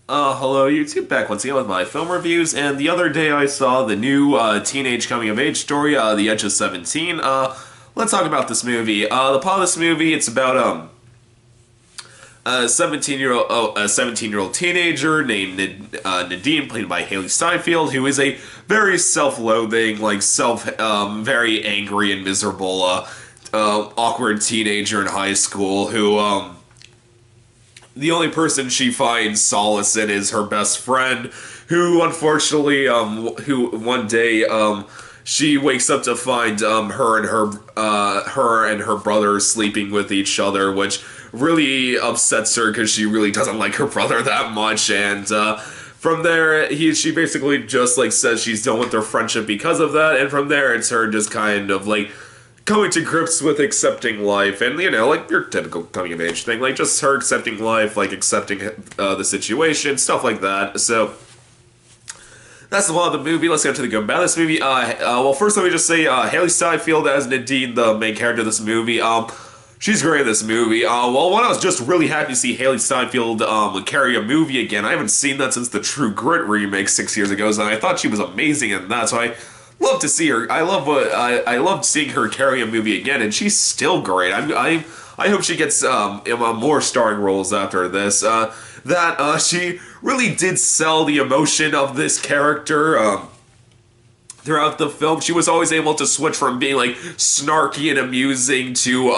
Hello YouTube, back once again with my film reviews, and the other day I saw the new teenage coming-of-age story, The Edge of 17. Let's talk about this movie. The plot of this movie, it's about, a 17-year-old teenager named Nadine, played by Haley Steinfeld, who is a very self-loathing, very angry and miserable, awkward teenager in high school who, the only person she finds solace in is her best friend, who unfortunately, who one day, she wakes up to find her and her brother sleeping with each other, which really upsets her because she really doesn't like her brother that much. And from there, she basically just like says she's done with their friendship because of that. And from there, it's her just kind of like coming to grips with accepting life, and like your typical coming of age thing, like just her accepting life, like accepting the situation, stuff like that. So that's the plot of the movie. Let's get to the good about this movie. Well, first let me just say, Haley Steinfeld as Nadine, the main character of this movie. She's great in this movie. Well, one, I was just really happy to see Haley Steinfeld carry a movie again. I haven't seen that since the True Grit remake 6 years ago, and I thought she was amazing in that. So I love to see her. I loved seeing her carry a movie again, and she's still great. I hope she gets more starring roles after this. She really did sell the emotion of this character. Throughout the film, she was always able to switch from being like snarky and amusing to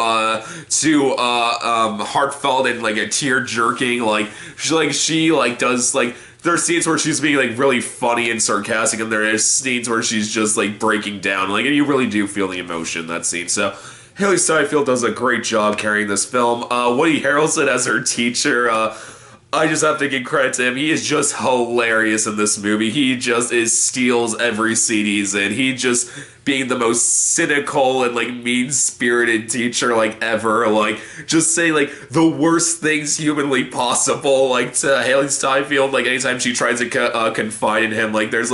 heartfelt and like a tear jerking. She does like there are scenes where she's being like really funny and sarcastic, and there are scenes where she's just like breaking down. Like, and you really do feel the emotion in that scene. So Haley Steinfeld does a great job carrying this film. Woody Harrelson as her teacher. I just have to give credit to him. He is just hilarious in this movie. He just steals every scene he's in. He just being the most cynical and like mean-spirited teacher like ever. Like just say like the worst things humanly possible like to Haley Steinfeld. Like anytime she tries to confide in him, like there's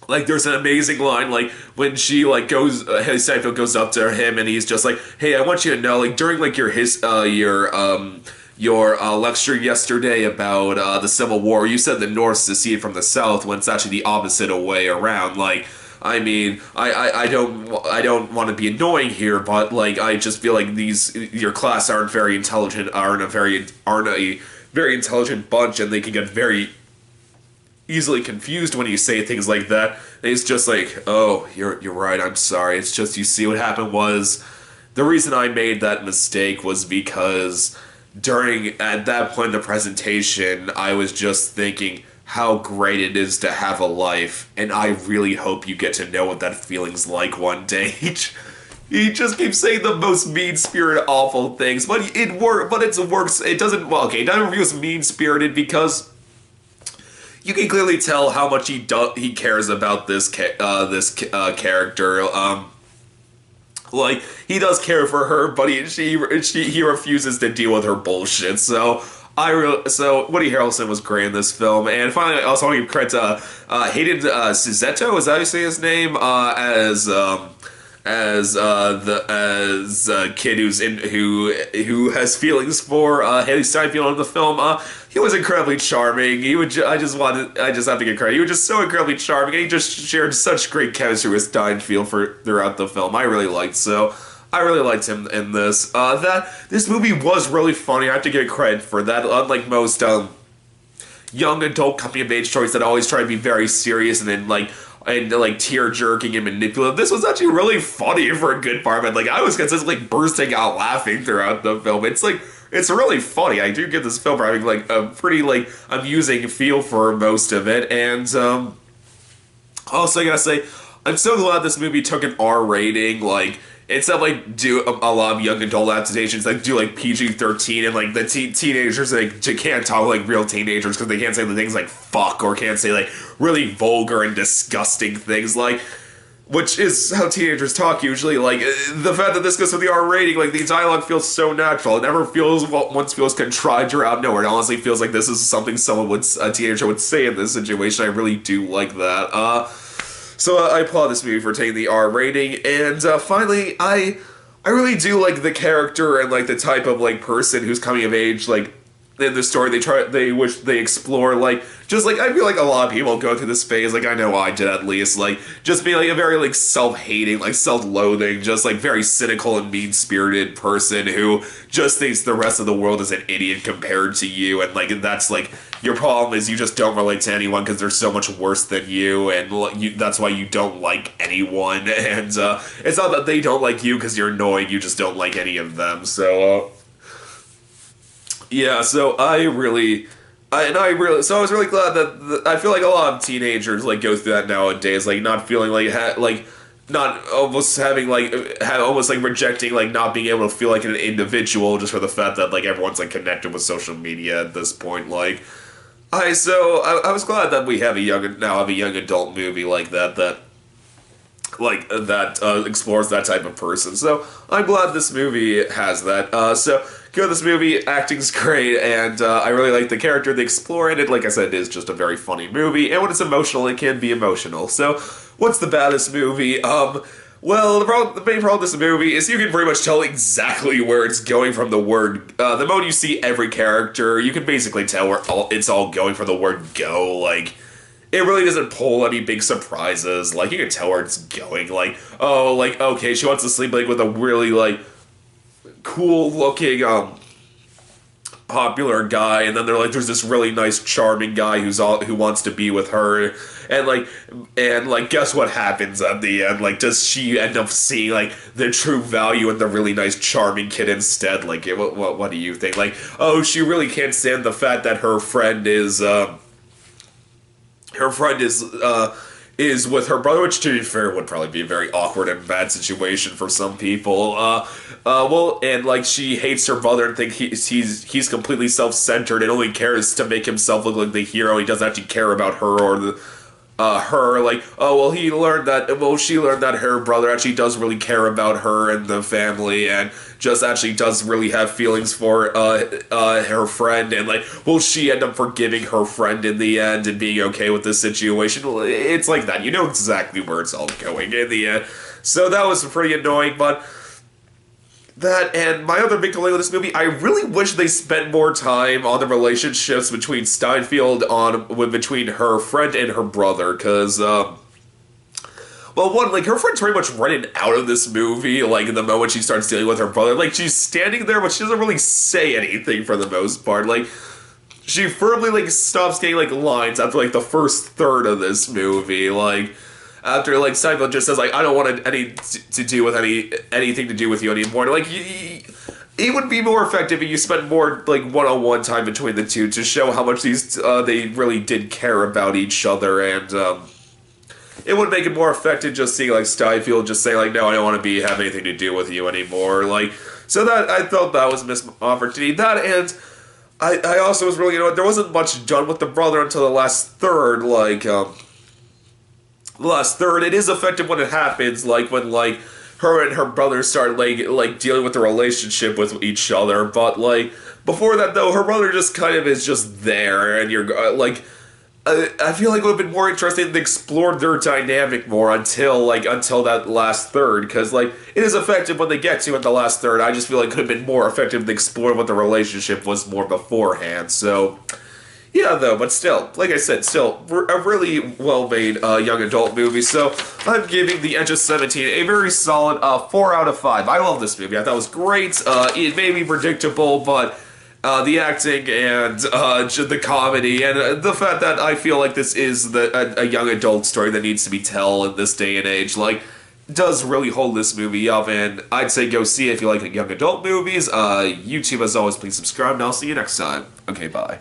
there's an amazing line like when she like goes Haley Steinfeld goes up to him and he's just like, hey, I want you to know, like during like your lecture yesterday about the Civil War, you said the North seceded from the South when it's actually the opposite way around. Like, I mean, I don't want to be annoying here, but like I just feel like your class aren't a very intelligent bunch, and they can get very easily confused when you say things like that. And it's just like, oh, you're right. I'm sorry. It's just, you see, what happened was the reason I made that mistake was because at that point in the presentation, I was just thinking how great it is to have a life, and I really hope you get to know what that feeling's like one day. He just keeps saying the most mean-spirited, awful things, but it works. It doesn't. Well, okay, not everyone was mean-spirited because you can clearly tell how much he cares about this character. Like, he does care for her, but he refuses to deal with her bullshit. So Woody Harrelson was great in this film. And finally, I also want to give credit to Hayden Suzetto, is that how you say his name? As a kid who has feelings for Haley Steinfeld in the film. He was incredibly charming. I just have to give credit. He was just so incredibly charming, and he just shared such great chemistry with Steinfeld throughout the film. I really liked him in this. This movie was really funny. I have to give credit for that. Unlike most young adult coming of age stories that always try to be very serious and tear jerking and manipulative, this was actually really funny for a good part of it. Like, I was consistently bursting out laughing throughout the film. It's really funny. I do give this film for having like a pretty like amusing feel for most of it. And also I gotta say, I'm so glad this movie took an R rating. Like, instead of like do a lot of young adult adaptations, like do like PG-13, and like the teenagers like can't talk like real teenagers because they can't say the things like fuck, or can't say like really vulgar and disgusting things, like, which is how teenagers talk usually. Like, the fact that this goes with the R rating, like, the dialogue feels so natural. It never once feels contrived or out of nowhere. It honestly feels like this is something a teenager would say in this situation. I really do like that. So I applaud this movie for taking the R rating. And finally, I really do like the character and like the type of like person who's coming of age, like in the story they explore like just like I feel like a lot of people go through this phase, like I know I did at least, like just being like a very like self-hating, like self-loathing, just like very cynical and mean-spirited person who just thinks the rest of the world is an idiot compared to you, and like that's like your problem is you just don't relate to anyone because they're so much worse than you, and that's why you don't like anyone, and it's not that they don't like you because you're annoying, you just don't like any of them, so yeah, so I was really glad that I feel like a lot of teenagers like go through that nowadays, like not feeling like not almost having almost like rejecting like not being able to feel like an individual just for the fact that like everyone's like connected with social media at this point. Like I was glad that we have a young adult movie like that explores that type of person. So I'm glad this movie has that. So good, this movie, acting's great, and I really like the character they explore in it. Like I said, it is just a very funny movie, and when it's emotional, it can be emotional. So, what's the bad of this movie? Well, the main problem with this movie is you can pretty much tell exactly where it's going from the word. The moment you see every character, you can basically tell where it's all going from the word go. Like, it really doesn't pull any big surprises. Like, you can tell where it's going. Like, oh, like, okay, she wants to sleep, like, with a really, like, cool-looking, popular guy, and then there's this really nice, charming guy who wants to be with her, and guess what happens at the end? Like, does she end up seeing, like, the true value in the really nice, charming kid instead? Like, what do you think? Like, oh, she really can't stand the fact that her friend is with her brother, which to be fair would probably be a very awkward and bad situation for some people. And like she hates her brother and think he's completely self-centered and only cares to make himself look like the hero. He doesn't actually care about her or her. Like, oh well, she learned that her brother actually does really care about her and the family, and just actually does really have feelings for her friend, and like, will she end up forgiving her friend in the end and being okay with this situation? Well, it's like that. You know exactly where it's all going in the end. So that was pretty annoying, but that, and my other big complaint with this movie, I really wish they spent more time on the relationships between Steinfeld between her friend and her brother, because, well, one, like, her friend's pretty much running out of this movie, like, the moment she starts dealing with her brother. Like, she's standing there, but she doesn't really say anything for the most part. Like, she firmly, like, stops getting, like, lines after, like, the first third of this movie. Like, after, like, Steinfeld just says, like, I don't want anything to do with you anymore. Like, it would be more effective if you spent more, like, one-on-one time between the two to show how much they really did care about each other, and, it would make it more effective just seeing, like, Steinfeld just saying, like, no, I don't want to have anything to do with you anymore. Like, so that, I felt that was a missed opportunity. That, and I also was really, there wasn't much done with the brother until the last third, like, the last third. It is effective when it happens, like, when, like, her and her brother start, like dealing with the relationship with each other, but, like, before that, though, her brother just kind of is just there, and you're, like, I feel like it would have been more interesting if they explored their dynamic more until that last third, because, like, it is effective when they get to it the last third. I just feel like it could have been more effective if they explored what the relationship was more beforehand, so, yeah, though, but still, like I said, still, a really well-made young adult movie, so I'm giving The Edge of 17 a very solid 4 out of 5. I love this movie. I thought it was great. It may be predictable, but the acting and the comedy and the fact that I feel like this is a young adult story that needs to be told in this day and age, like, does really hold this movie up, and I'd say go see it if you like young adult movies. YouTube, as always, please subscribe, and I'll see you next time. Okay, bye.